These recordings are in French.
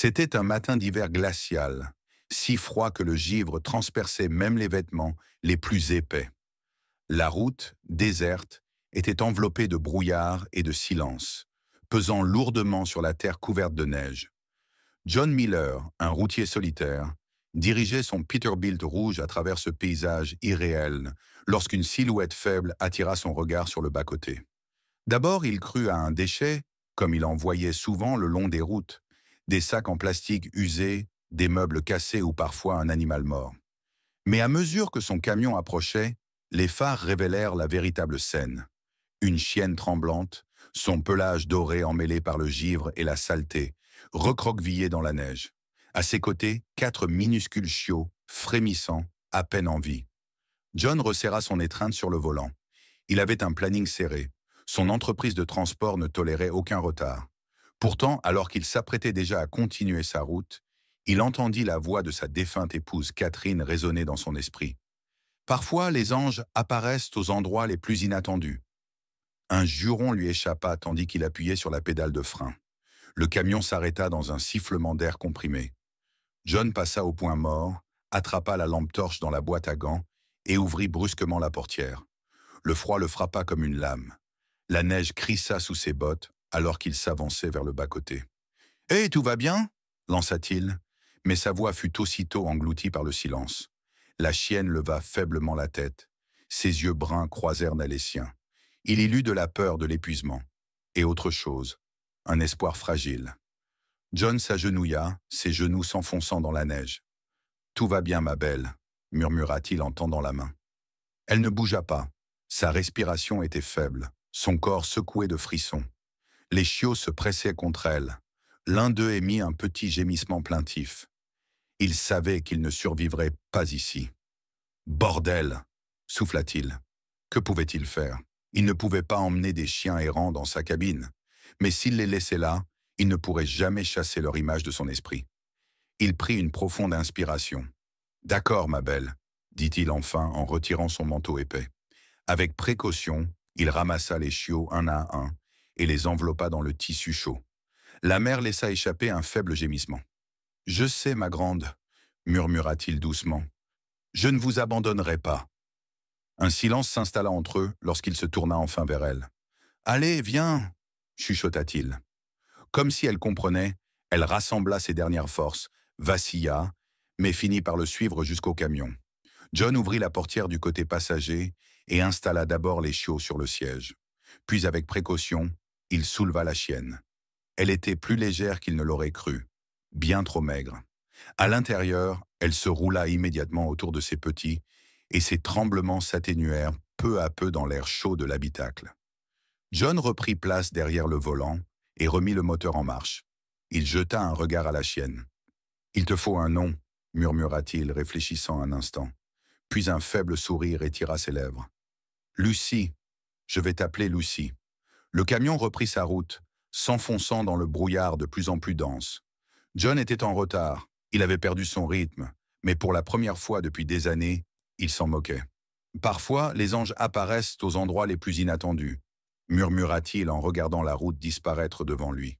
C'était un matin d'hiver glacial, si froid que le givre transperçait même les vêtements les plus épais. La route, déserte, était enveloppée de brouillard et de silence, pesant lourdement sur la terre couverte de neige. John Miller, un routier solitaire, dirigeait son Peterbilt rouge à travers ce paysage irréel lorsqu'une silhouette faible attira son regard sur le bas-côté. D'abord, il crut à un déchet, comme il en voyait souvent le long des routes, des sacs en plastique usés, des meubles cassés ou parfois un animal mort. Mais à mesure que son camion approchait, les phares révélèrent la véritable scène. Une chienne tremblante, son pelage doré emmêlé par le givre et la saleté, recroquevillée dans la neige. À ses côtés, 4 minuscules chiots, frémissants, à peine en vie. John resserra son étreinte sur le volant. Il avait un planning serré. Son entreprise de transport ne tolérait aucun retard. Pourtant, alors qu'il s'apprêtait déjà à continuer sa route, il entendit la voix de sa défunte épouse Catherine résonner dans son esprit. Parfois, les anges apparaissent aux endroits les plus inattendus. Un juron lui échappa tandis qu'il appuyait sur la pédale de frein. Le camion s'arrêta dans un sifflement d'air comprimé. John passa au point mort, attrapa la lampe torche dans la boîte à gants et ouvrit brusquement la portière. Le froid le frappa comme une lame. La neige crissa sous ses bottes alors qu'il s'avançait vers le bas-côté. « Hé, tout va bien ?» lança-t-il, mais sa voix fut aussitôt engloutie par le silence. La chienne leva faiblement la tête. Ses yeux bruns croisèrent les siens. Il y lut de la peur de l'épuisement. Et autre chose, un espoir fragile. John s'agenouilla, ses genoux s'enfonçant dans la neige. « Tout va bien, ma belle », murmura-t-il en tendant la main. Elle ne bougea pas. Sa respiration était faible, son corps secoué de frissons. Les chiots se pressaient contre elle. L'un d'eux émit un petit gémissement plaintif. Il savait qu'il ne survivrait pas ici. « Bordel !» souffla-t-il. Que pouvait-il faire? Il ne pouvait pas emmener des chiens errants dans sa cabine. Mais s'il les laissait là, il ne pourrait jamais chasser leur image de son esprit. Il prit une profonde inspiration. « D'accord, ma belle », dit-il enfin en retirant son manteau épais. Avec précaution, il ramassa les chiots un à un et les enveloppa dans le tissu chaud. La mère laissa échapper un faible gémissement. « Je sais, ma grande », murmura-t-il doucement. « Je ne vous abandonnerai pas. » Un silence s'installa entre eux lorsqu'il se tourna enfin vers elle. « Allez, viens !» chuchota-t-il. Comme si elle comprenait, elle rassembla ses dernières forces, vacilla, mais finit par le suivre jusqu'au camion. John ouvrit la portière du côté passager et installa d'abord les chiots sur le siège. Puis avec précaution, il souleva la chienne. Elle était plus légère qu'il ne l'aurait cru, bien trop maigre. À l'intérieur, elle se roula immédiatement autour de ses petits et ses tremblements s'atténuèrent peu à peu dans l'air chaud de l'habitacle. John reprit place derrière le volant et remit le moteur en marche. Il jeta un regard à la chienne. « Il te faut un nom », murmura-t-il, réfléchissant un instant. Puis un faible sourire étira ses lèvres. « Lucie, je vais t'appeler Lucie. » Le camion reprit sa route, s'enfonçant dans le brouillard de plus en plus dense. John était en retard, il avait perdu son rythme, mais pour la première fois depuis des années, il s'en moquait. « Parfois, les anges apparaissent aux endroits les plus inattendus », murmura-t-il en regardant la route disparaître devant lui.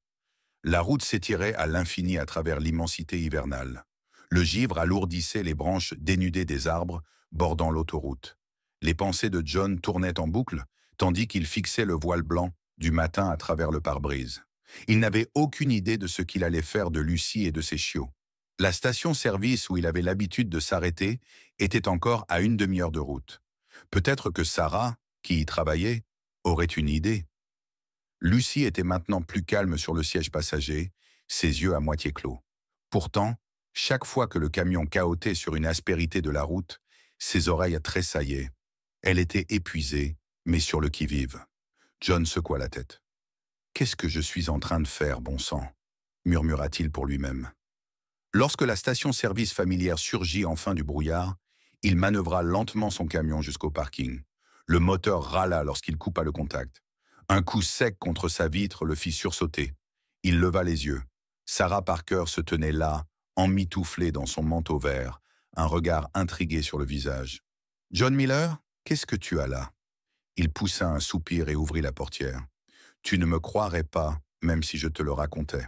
La route s'étirait à l'infini à travers l'immensité hivernale. Le givre alourdissait les branches dénudées des arbres bordant l'autoroute. Les pensées de John tournaient en boucle, tandis qu'il fixait le voile blanc du matin à travers le pare-brise. Il n'avait aucune idée de ce qu'il allait faire de Lucie et de ses chiots. La station-service où il avait l'habitude de s'arrêter était encore à une demi-heure de route. Peut-être que Sarah, qui y travaillait, aurait une idée. Lucie était maintenant plus calme sur le siège passager, ses yeux à moitié clos. Pourtant, chaque fois que le camion cahotait sur une aspérité de la route, ses oreilles tressaillaient. Elle était épuisée, mais sur le qui-vive. John secoua la tête. « Qu'est-ce que je suis en train de faire, bon sang ?» murmura-t-il pour lui-même. Lorsque la station-service familière surgit enfin du brouillard, il manœuvra lentement son camion jusqu'au parking. Le moteur râla lorsqu'il coupa le contact. Un coup sec contre sa vitre le fit sursauter. Il leva les yeux. Sarah Parker se tenait là, emmitouflée dans son manteau vert, un regard intrigué sur le visage. « John Miller, qu'est-ce que tu as là ?» Il poussa un soupir et ouvrit la portière. « Tu ne me croirais pas, même si je te le racontais. »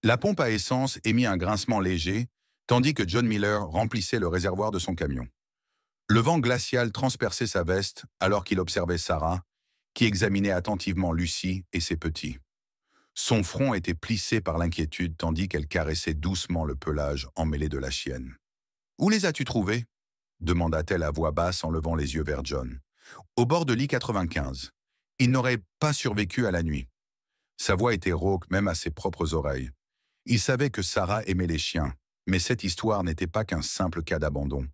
La pompe à essence émit un grincement léger, tandis que John Miller remplissait le réservoir de son camion. Le vent glacial transperçait sa veste alors qu'il observait Sarah, qui examinait attentivement Lucy et ses petits. Son front était plissé par l'inquiétude tandis qu'elle caressait doucement le pelage emmêlé de la chienne. « Où les as-tu trouvés ?» demanda-t-elle à voix basse en levant les yeux vers John. « Au bord de l'I-95. Il n'aurait pas survécu à la nuit. » Sa voix était rauque même à ses propres oreilles. Il savait que Sarah aimait les chiens, mais cette histoire n'était pas qu'un simple cas d'abandon.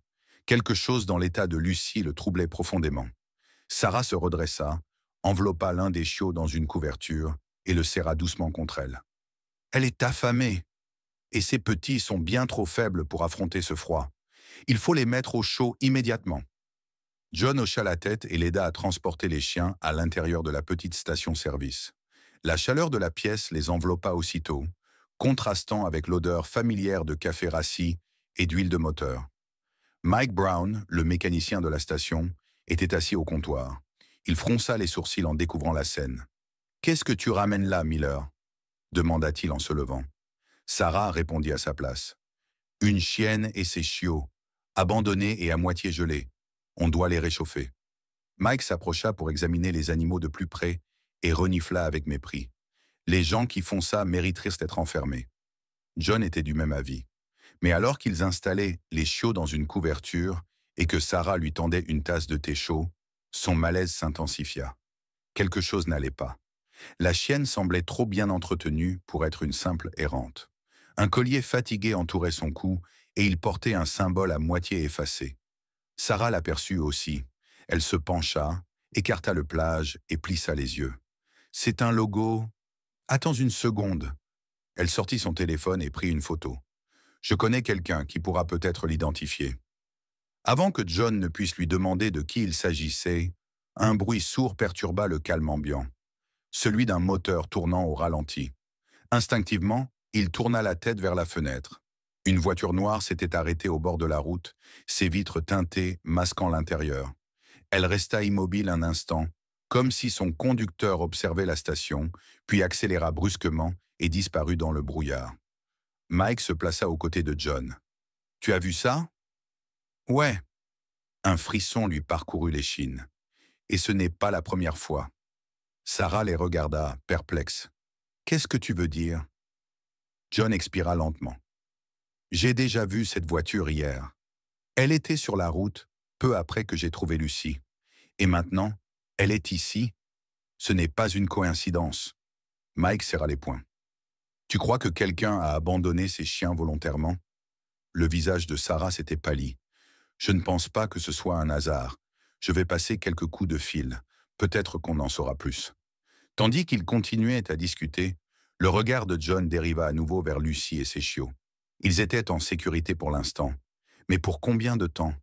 Quelque chose dans l'état de Lucy le troublait profondément. Sarah se redressa, enveloppa l'un des chiots dans une couverture et le serra doucement contre elle. « Elle est affamée, et ses petits sont bien trop faibles pour affronter ce froid. Il faut les mettre au chaud immédiatement. » John hocha la tête et l'aida à transporter les chiens à l'intérieur de la petite station-service. La chaleur de la pièce les enveloppa aussitôt, contrastant avec l'odeur familière de café rassis et d'huile de moteur. Mike Brown, le mécanicien de la station, était assis au comptoir. Il fronça les sourcils en découvrant la scène. « Qu'est-ce que tu ramènes là, Miller ?» demanda-t-il en se levant. Sarah répondit à sa place. « Une chienne et ses chiots, abandonnés et à moitié gelés. On doit les réchauffer. » Mike s'approcha pour examiner les animaux de plus près et renifla avec mépris. Les gens qui font ça mériteraient d'être enfermés. John était du même avis. Mais alors qu'ils installaient les chiots dans une couverture et que Sarah lui tendait une tasse de thé chaud, son malaise s'intensifia. Quelque chose n'allait pas. La chienne semblait trop bien entretenue pour être une simple errante. Un collier fatigué entourait son cou et il portait un symbole à moitié effacé. Sarah l'aperçut aussi. Elle se pencha, écarta le plage et plissa les yeux. « C'est un logo. Attends une seconde. » Elle sortit son téléphone et prit une photo. « Je connais quelqu'un qui pourra peut-être l'identifier. » Avant que John ne puisse lui demander de qui il s'agissait, un bruit sourd perturba le calme ambiant, celui d'un moteur tournant au ralenti. Instinctivement, il tourna la tête vers la fenêtre. Une voiture noire s'était arrêtée au bord de la route, ses vitres teintées masquant l'intérieur. Elle resta immobile un instant, comme si son conducteur observait la station, puis accéléra brusquement et disparut dans le brouillard. Mike se plaça aux côtés de John. « Tu as vu ça ?»« Ouais. » Un frisson lui parcourut l'échine. « Et ce n'est pas la première fois. » Sarah les regarda, perplexe. « Qu'est-ce que tu veux dire ?» John expira lentement. « J'ai déjà vu cette voiture hier. Elle était sur la route, peu après que j'ai trouvé Lucy. Et maintenant, elle est ici. Ce n'est pas une coïncidence. » Mike serra les poings. « Tu crois que quelqu'un a abandonné ses chiens volontairement ?» Le visage de Sarah s'était pâli. « Je ne pense pas que ce soit un hasard. Je vais passer quelques coups de fil. Peut-être qu'on en saura plus. » Tandis qu'ils continuaient à discuter, le regard de John dériva à nouveau vers Lucy et ses chiots. Ils étaient en sécurité pour l'instant. Mais pour combien de temps?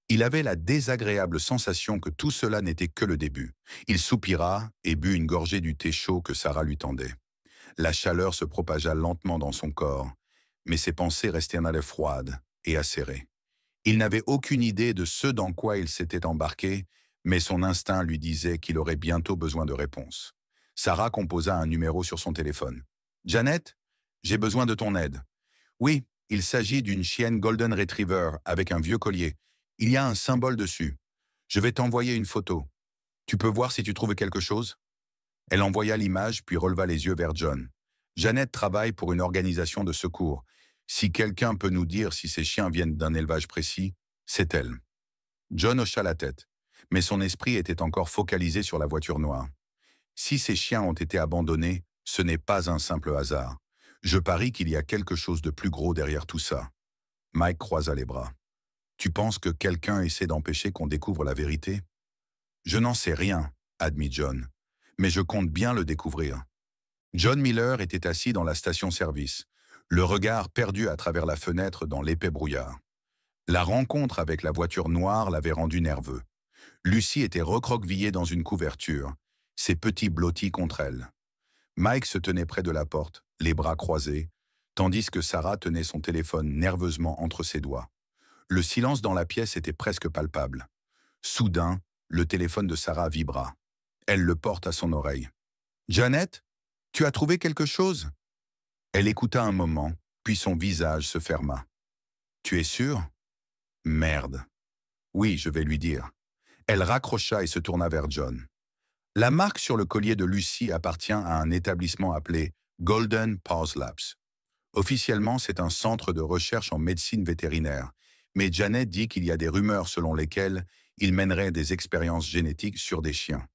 Il avait la désagréable sensation que tout cela n'était que le début. Il soupira et but une gorgée du thé chaud que Sarah lui tendait. La chaleur se propagea lentement dans son corps, mais ses pensées restèrent froides et acérées. Il n'avait aucune idée de ce dans quoi il s'était embarqué, mais son instinct lui disait qu'il aurait bientôt besoin de réponses. Sarah composa un numéro sur son téléphone. « Janet, j'ai besoin de ton aide. »« Oui, il s'agit d'une chienne Golden Retriever avec un vieux collier. Il y a un symbole dessus. Je vais t'envoyer une photo. Tu peux voir si tu trouves quelque chose ?» Elle envoya l'image puis releva les yeux vers John. « Janet travaille pour une organisation de secours. Si quelqu'un peut nous dire si ces chiens viennent d'un élevage précis, c'est elle. » John hocha la tête, mais son esprit était encore focalisé sur la voiture noire. « Si ces chiens ont été abandonnés, ce n'est pas un simple hasard. Je parie qu'il y a quelque chose de plus gros derrière tout ça. » Mike croisa les bras. « Tu penses que quelqu'un essaie d'empêcher qu'on découvre la vérité ?»« Je n'en sais rien, » admit John. « Mais je compte bien le découvrir. » John Miller était assis dans la station-service, le regard perdu à travers la fenêtre dans l'épais brouillard. La rencontre avec la voiture noire l'avait rendu nerveux. Lucy était recroquevillée dans une couverture, ses petits blottis contre elle. Mike se tenait près de la porte, les bras croisés, tandis que Sarah tenait son téléphone nerveusement entre ses doigts. Le silence dans la pièce était presque palpable. Soudain, le téléphone de Sarah vibra. Elle le porte à son oreille. « Janet, tu as trouvé quelque chose ?» Elle écouta un moment, puis son visage se ferma. « Tu es sûr ?»« Merde. »« Oui, je vais lui dire. » Elle raccrocha et se tourna vers John. La marque sur le collier de Lucy appartient à un établissement appelé Golden Paws Labs. Officiellement, c'est un centre de recherche en médecine vétérinaire, mais Janet dit qu'il y a des rumeurs selon lesquelles il mènerait des expériences génétiques sur des chiens.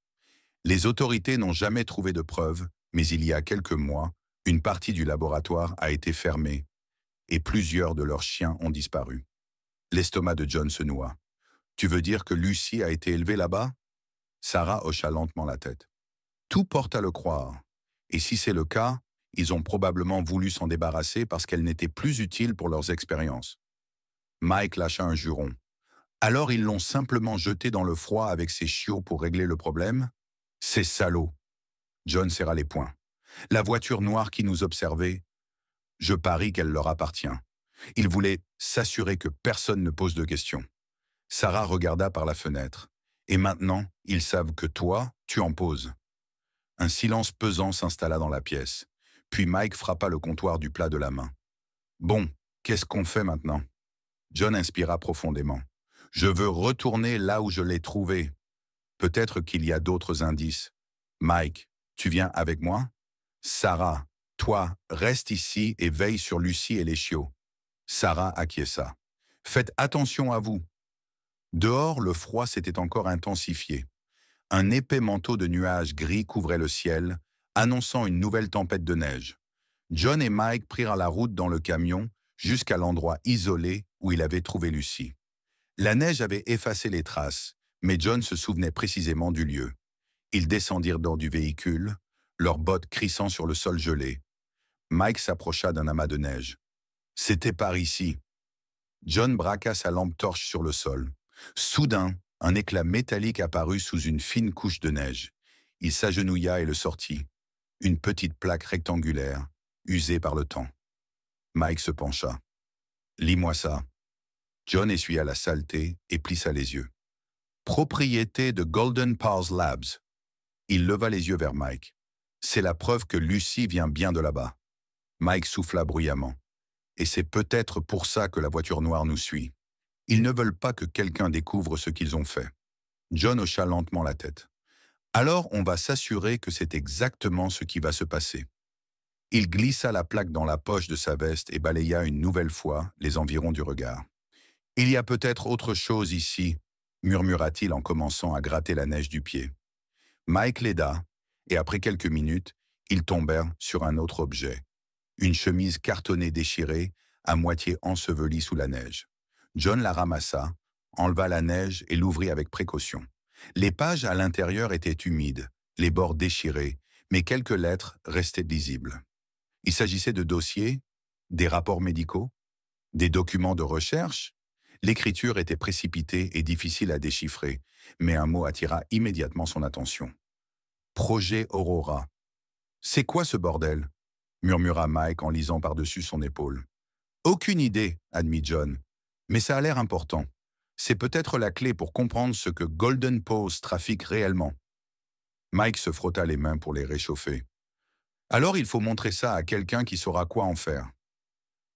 Les autorités n'ont jamais trouvé de preuves, mais il y a quelques mois, une partie du laboratoire a été fermée et plusieurs de leurs chiens ont disparu. L'estomac de John se noua. « Tu veux dire que Lucy a été élevée là-bas ?» Sarah hocha lentement la tête. « Tout porte à le croire. Et si c'est le cas, ils ont probablement voulu s'en débarrasser parce qu'elle n'était plus utile pour leurs expériences. » Mike lâcha un juron. « Alors ils l'ont simplement jetée dans le froid avec ses chiots pour régler le problème ? C'est salaud. » John serra les poings. « La voiture noire qui nous observait, je parie qu'elle leur appartient. Ils voulaient s'assurer que personne ne pose de questions. » Sarah regarda par la fenêtre. « Et maintenant, ils savent que toi, tu en poses. » Un silence pesant s'installa dans la pièce. Puis Mike frappa le comptoir du plat de la main. « Bon, qu'est-ce qu'on fait maintenant ?» John inspira profondément. « Je veux retourner là où je l'ai trouvé. Peut-être qu'il y a d'autres indices. Mike, tu viens avec moi ? Sarah, toi, reste ici et veille sur Lucy et les chiots. » Sarah acquiesça. « Faites attention à vous. » Dehors, le froid s'était encore intensifié. Un épais manteau de nuages gris couvrait le ciel, annonçant une nouvelle tempête de neige. John et Mike prirent la route dans le camion jusqu'à l'endroit isolé où il avait trouvé Lucy. La neige avait effacé les traces, mais John se souvenait précisément du lieu. Ils descendirent hors du véhicule, leurs bottes crissant sur le sol gelé. Mike s'approcha d'un amas de neige. « C'était par ici. » John braqua sa lampe torche sur le sol. Soudain, un éclat métallique apparut sous une fine couche de neige. Il s'agenouilla et le sortit. Une petite plaque rectangulaire, usée par le temps. Mike se pencha. « Lis-moi ça. » John essuya la saleté et plissa les yeux. « Propriété de Golden Paws Labs. » Il leva les yeux vers Mike. « C'est la preuve que Lucy vient bien de là-bas. » Mike souffla bruyamment. « Et c'est peut-être pour ça que la voiture noire nous suit. Ils ne veulent pas que quelqu'un découvre ce qu'ils ont fait. » John hocha lentement la tête. « Alors on va s'assurer que c'est exactement ce qui va se passer. » Il glissa la plaque dans la poche de sa veste et balaya une nouvelle fois les environs du regard. « Il y a peut-être autre chose ici, » murmura-t-il en commençant à gratter la neige du pied. Mike l'aida, et après quelques minutes, ils tombèrent sur un autre objet. Une chemise cartonnée déchirée, à moitié ensevelie sous la neige. John la ramassa, enleva la neige et l'ouvrit avec précaution. Les pages à l'intérieur étaient humides, les bords déchirés, mais quelques lettres restaient lisibles. Il s'agissait de dossiers, des rapports médicaux, des documents de recherche. L'écriture était précipitée et difficile à déchiffrer, mais un mot attira immédiatement son attention. « Projet Aurora. »« C'est quoi ce bordel ?» murmura Mike en lisant par-dessus son épaule. « Aucune idée, » admit John. « Mais ça a l'air important. C'est peut-être la clé pour comprendre ce que Golden Paws trafique réellement. » Mike se frotta les mains pour les réchauffer. « Alors il faut montrer ça à quelqu'un qui saura quoi en faire. »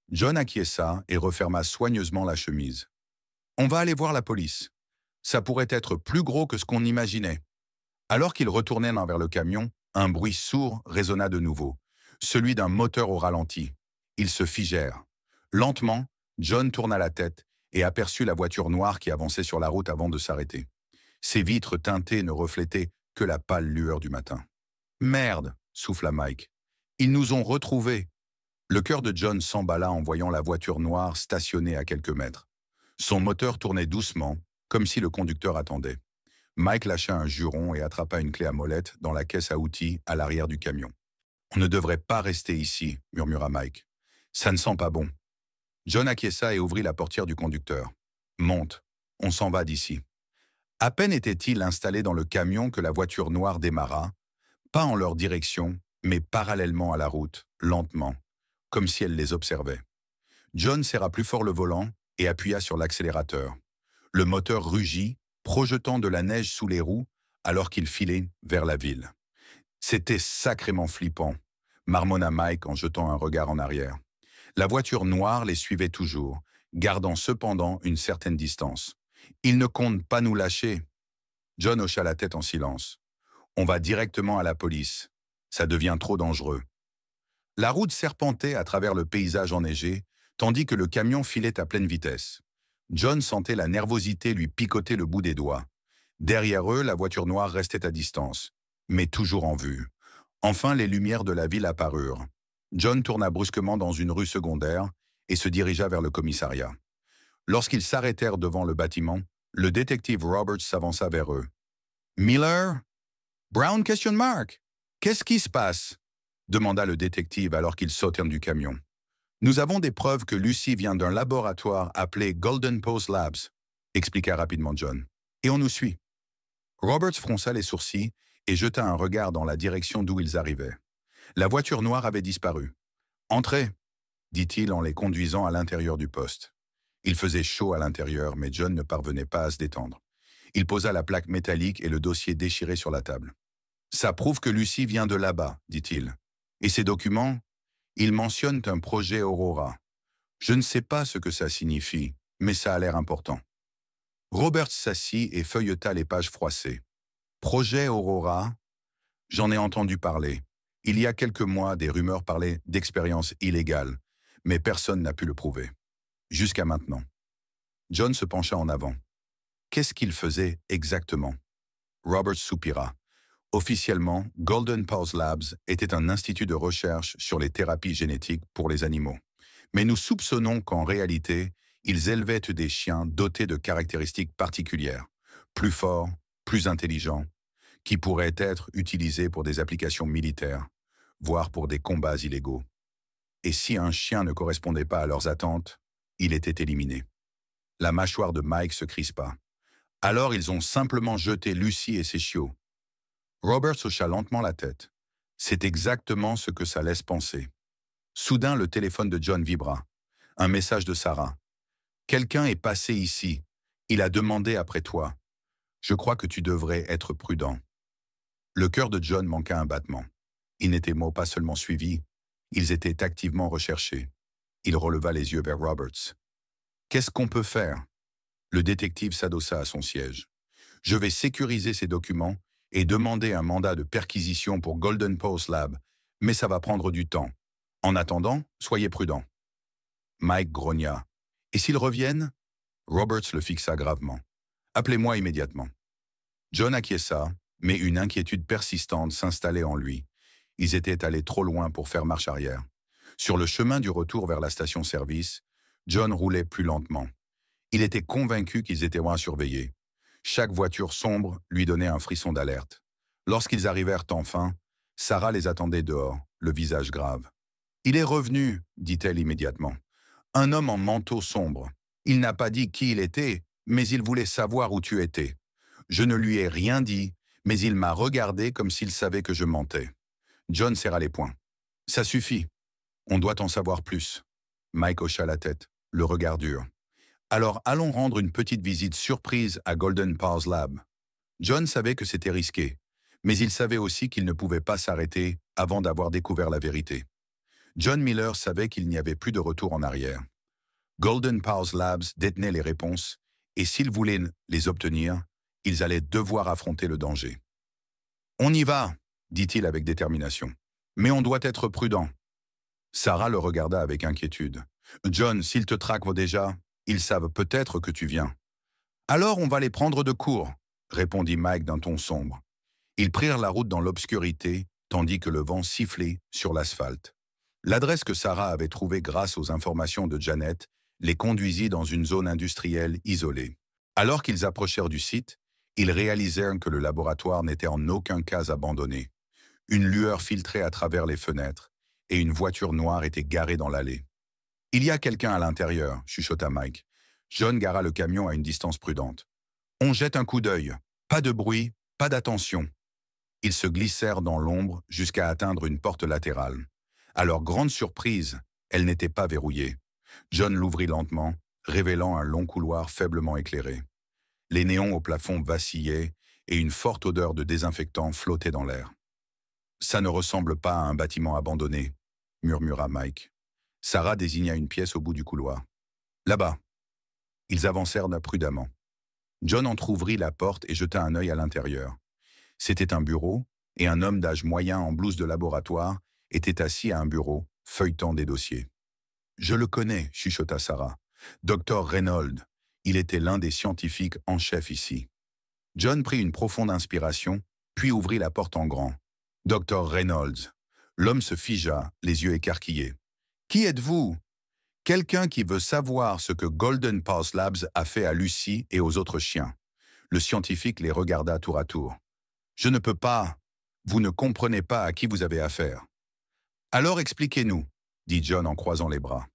John acquiesça et referma soigneusement la chemise. « On va aller voir la police. Ça pourrait être plus gros que ce qu'on imaginait. » Alors qu'ils retournaient vers le camion, un bruit sourd résonna de nouveau, celui d'un moteur au ralenti. Ils se figèrent. Lentement, John tourna la tête et aperçut la voiture noire qui avançait sur la route avant de s'arrêter. Ses vitres teintées ne reflétaient que la pâle lueur du matin. « Merde !» souffla Mike. « Ils nous ont retrouvés !» Le cœur de John s'emballa en voyant la voiture noire stationnée à quelques mètres. Son moteur tournait doucement, comme si le conducteur attendait. Mike lâcha un juron et attrapa une clé à molette dans la caisse à outils à l'arrière du camion. « On ne devrait pas rester ici, » murmura Mike. « Ça ne sent pas bon. » John acquiesça et ouvrit la portière du conducteur. « Monte, on s'en va d'ici. » À peine était-il installé dans le camion que la voiture noire démarra, pas en leur direction, mais parallèlement à la route, lentement, comme si elle les observait. John serra plus fort le volant et appuya sur l'accélérateur. Le moteur rugit, projetant de la neige sous les roues alors qu'il filait vers la ville. C'était sacrément flippant. marmonna Mike en jetant un regard en arrière. La voiture noire les suivait toujours, gardant cependant une certaine distance. Ils ne comptent pas nous lâcher. John hocha la tête en silence. On va directement à la police. Ça devient trop dangereux. La route serpentait à travers le paysage enneigé, tandis que le camion filait à pleine vitesse. John sentait la nervosité lui picoter le bout des doigts. Derrière eux, la voiture noire restait à distance, mais toujours en vue. Enfin, les lumières de la ville apparurent. John tourna brusquement dans une rue secondaire et se dirigea vers le commissariat. Lorsqu'ils s'arrêtèrent devant le bâtiment, le détective Roberts s'avança vers eux. « Miller? Brown question mark? Qu'est-ce qui se passe ?» demanda le détective alors qu'ils sautèrent du camion. « Nous avons des preuves que Lucy vient d'un laboratoire appelé Golden Pose Labs, » expliqua rapidement John. « Et on nous suit. » Roberts fronça les sourcils et jeta un regard dans la direction d'où ils arrivaient. La voiture noire avait disparu. « Entrez !» dit-il en les conduisant à l'intérieur du poste. Il faisait chaud à l'intérieur, mais John ne parvenait pas à se détendre. Il posa la plaque métallique et le dossier déchiré sur la table. « Ça prouve que Lucy vient de là-bas, dit-il. Et ces documents, ils mentionnent un projet Aurora. Je ne sais pas ce que ça signifie, mais ça a l'air important. » Roberts s'assit et feuilleta les pages froissées. « Projet Aurora? J'en ai entendu parler. Il y a quelques mois, des rumeurs parlaient d'expériences illégales, mais personne n'a pu le prouver. Jusqu'à maintenant. » John se pencha en avant. Qu'est-ce qu'il faisait exactement? Roberts soupira. Officiellement, Golden Pulse Labs était un institut de recherche sur les thérapies génétiques pour les animaux. Mais nous soupçonnons qu'en réalité, ils élevaient des chiens dotés de caractéristiques particulières, plus forts, plus intelligents, qui pourraient être utilisés pour des applications militaires, voire pour des combats illégaux. Et si un chien ne correspondait pas à leurs attentes, il était éliminé. La mâchoire de Mike se crispa. Alors ils ont simplement jeté Lucy et ses chiots. Roberts hocha lentement la tête. C'est exactement ce que ça laisse penser. Soudain, le téléphone de John vibra. Un message de Sarah. « Quelqu'un est passé ici. Il a demandé après toi. Je crois que tu devrais être prudent. » Le cœur de John manqua un battement. Ils n'étaient pas seulement suivis, ils étaient activement recherchés. Il releva les yeux vers Roberts. « Qu'est-ce qu'on peut faire ?» Le détective s'adossa à son siège. « Je vais sécuriser ces documents et demander un mandat de perquisition pour Golden Pulse Lab, mais ça va prendre du temps. En attendant, soyez prudents. » Mike grogna. « Et s'ils reviennent ?» Roberts le fixa gravement. « Appelez-moi immédiatement. » John acquiesça, mais une inquiétude persistante s'installait en lui. Ils étaient allés trop loin pour faire marche arrière. Sur le chemin du retour vers la station-service, John roulait plus lentement. Il était convaincu qu'ils étaient moins surveillés. Chaque voiture sombre lui donnait un frisson d'alerte. Lorsqu'ils arrivèrent enfin, Sarah les attendait dehors, le visage grave. « Il est revenu, » dit-elle immédiatement. « Un homme en manteau sombre. Il n'a pas dit qui il était, mais il voulait savoir où tu étais. Je ne lui ai rien dit, mais il m'a regardé comme s'il savait que je mentais. » John serra les poings. « Ça suffit. On doit en savoir plus. » Mike hocha la tête, le regard dur. « Alors allons rendre une petite visite surprise à Golden Pulse Lab. » John savait que c'était risqué, mais il savait aussi qu'il ne pouvait pas s'arrêter avant d'avoir découvert la vérité. John Miller savait qu'il n'y avait plus de retour en arrière. Golden Pulse Labs détenait les réponses, et s'ils voulaient les obtenir, ils allaient devoir affronter le danger. « On y va !» dit-il avec détermination. « Mais on doit être prudent. » Sarah le regarda avec inquiétude. « John, s'ils te traquent déjà, ils savent peut-être que tu viens. »« Alors on va les prendre de court, » répondit Mike d'un ton sombre. Ils prirent la route dans l'obscurité, tandis que le vent sifflait sur l'asphalte. L'adresse que Sarah avait trouvée grâce aux informations de Janet les conduisit dans une zone industrielle isolée. Alors qu'ils approchèrent du site, ils réalisèrent que le laboratoire n'était en aucun cas abandonné. Une lueur filtrait à travers les fenêtres et une voiture noire était garée dans l'allée. « Il y a quelqu'un à l'intérieur, » chuchota Mike. John gara le camion à une distance prudente. « On jette un coup d'œil. Pas de bruit, pas d'attention. » Ils se glissèrent dans l'ombre jusqu'à atteindre une porte latérale. À leur grande surprise, elle n'était pas verrouillée. John l'ouvrit lentement, révélant un long couloir faiblement éclairé. Les néons au plafond vacillaient et une forte odeur de désinfectant flottait dans l'air. Ça ne ressemble pas à un bâtiment abandonné, murmura Mike. Sarah désigna une pièce au bout du couloir. Là-bas. Ils avancèrent prudemment. John entr'ouvrit la porte et jeta un œil à l'intérieur. C'était un bureau, et un homme d'âge moyen en blouse de laboratoire était assis à un bureau, feuilletant des dossiers. « Je le connais », chuchota Sarah. « Dr Reynolds. Il était l'un des scientifiques en chef ici. » John prit une profonde inspiration, puis ouvrit la porte en grand. « Dr Reynolds. » L'homme se figea, les yeux écarquillés. « Qui êtes-vous » ? « Quelqu'un qui veut savoir ce que Golden Paws Labs a fait à Lucy et aux autres chiens. » Le scientifique les regarda tour à tour. « Je ne peux pas. Vous ne comprenez pas à qui vous avez affaire. »« Alors expliquez-nous, » dit John en croisant les bras.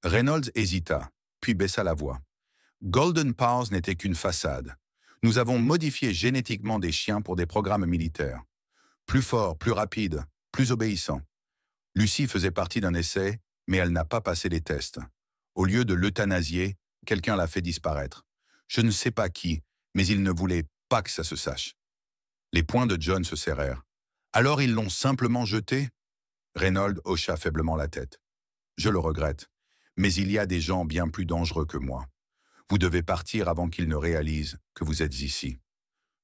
Reynolds hésita, puis baissa la voix. « Golden Paws n'était qu'une façade. Nous avons modifié génétiquement des chiens pour des programmes militaires. Plus forts, plus rapides, plus obéissants. Lucy faisait partie d'un essai, mais elle n'a pas passé les tests. Au lieu de l'euthanasier, quelqu'un l'a fait disparaître. Je ne sais pas qui, mais il ne voulait pas que ça se sache. » Les poings de John se serrèrent. « Alors ils l'ont simplement jeté ?» Reynolds hocha faiblement la tête. « Je le regrette, mais il y a des gens bien plus dangereux que moi. Vous devez partir avant qu'ils ne réalisent que vous êtes ici. »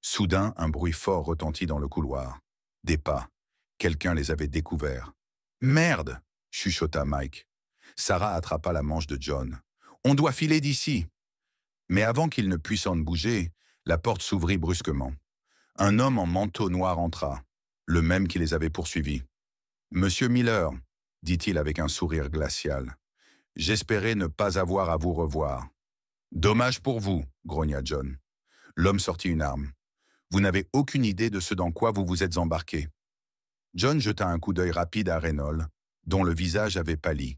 Soudain, un bruit fort retentit dans le couloir. Des pas. Quelqu'un les avait découverts. « Merde !» chuchota Mike. Sarah attrapa la manche de John. « On doit filer d'ici !» Mais avant qu'il ne puisse en bouger, la porte s'ouvrit brusquement. Un homme en manteau noir entra, le même qui les avait poursuivis. « Monsieur Miller, » dit-il avec un sourire glacial, « j'espérais ne pas avoir à vous revoir. »« Dommage pour vous, » grogna John. L'homme sortit une arme. « Vous n'avez aucune idée de ce dans quoi vous vous êtes embarqué. » John jeta un coup d'œil rapide à Reynolds, dont le visage avait pâli.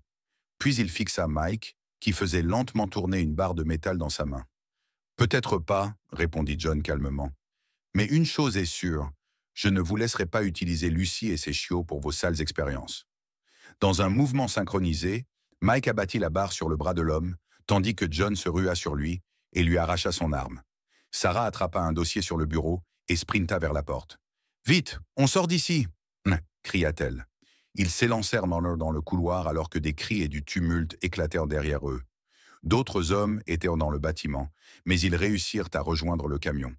Puis il fixa Mike, qui faisait lentement tourner une barre de métal dans sa main. « Peut-être pas, » répondit John calmement. « Mais une chose est sûre, je ne vous laisserai pas utiliser Lucy et ses chiots pour vos sales expériences. » Dans un mouvement synchronisé, Mike abattit la barre sur le bras de l'homme, tandis que John se rua sur lui et lui arracha son arme. Sarah attrapa un dossier sur le bureau et sprinta vers la porte. « Vite, on sort d'ici !» cria-t-elle. Ils s'élancèrent dans le couloir alors que des cris et du tumulte éclatèrent derrière eux. D'autres hommes étaient dans le bâtiment, mais ils réussirent à rejoindre le camion.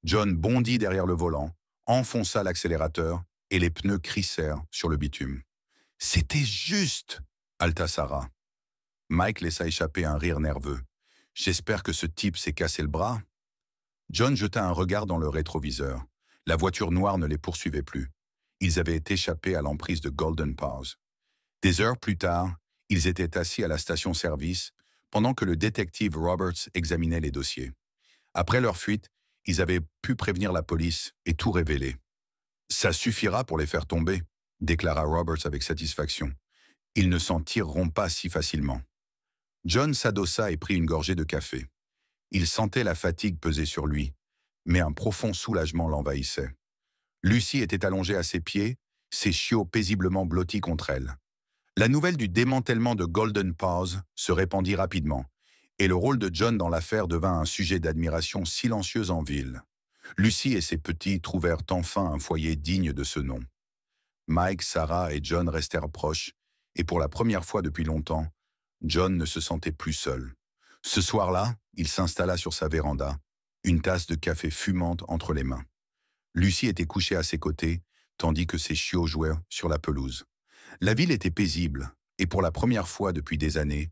John bondit derrière le volant, enfonça l'accélérateur et les pneus crissèrent sur le bitume. « C'était juste !» haleta Sarah. Mike laissa échapper un rire nerveux. « J'espère que ce type s'est cassé le bras. » John jeta un regard dans le rétroviseur. La voiture noire ne les poursuivait plus. Ils avaient échappé à l'emprise de Golden Paws. Des heures plus tard, ils étaient assis à la station-service pendant que le détective Roberts examinait les dossiers. Après leur fuite, ils avaient pu prévenir la police et tout révéler. « Ça suffira pour les faire tomber », déclara Roberts avec satisfaction. « Ils ne s'en tireront pas si facilement. » John s'adossa et prit une gorgée de café. Il sentait la fatigue peser sur lui, mais un profond soulagement l'envahissait. Lucy était allongée à ses pieds, ses chiots paisiblement blottis contre elle. La nouvelle du démantèlement de Golden Paws se répandit rapidement, et le rôle de John dans l'affaire devint un sujet d'admiration silencieuse en ville. Lucy et ses petits trouvèrent enfin un foyer digne de ce nom. Mike, Sarah et John restèrent proches, et pour la première fois depuis longtemps, John ne se sentait plus seul. Ce soir-là, il s'installa sur sa véranda, une tasse de café fumante entre les mains. Lucy était couchée à ses côtés, tandis que ses chiots jouaient sur la pelouse. La ville était paisible, et pour la première fois depuis des années,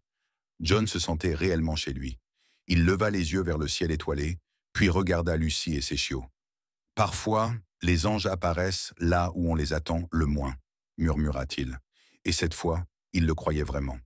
John se sentait réellement chez lui. Il leva les yeux vers le ciel étoilé, puis regarda Lucy et ses chiots. « Parfois, les anges apparaissent là où on les attend le moins, » murmura-t-il. Et cette fois, il le croyait vraiment.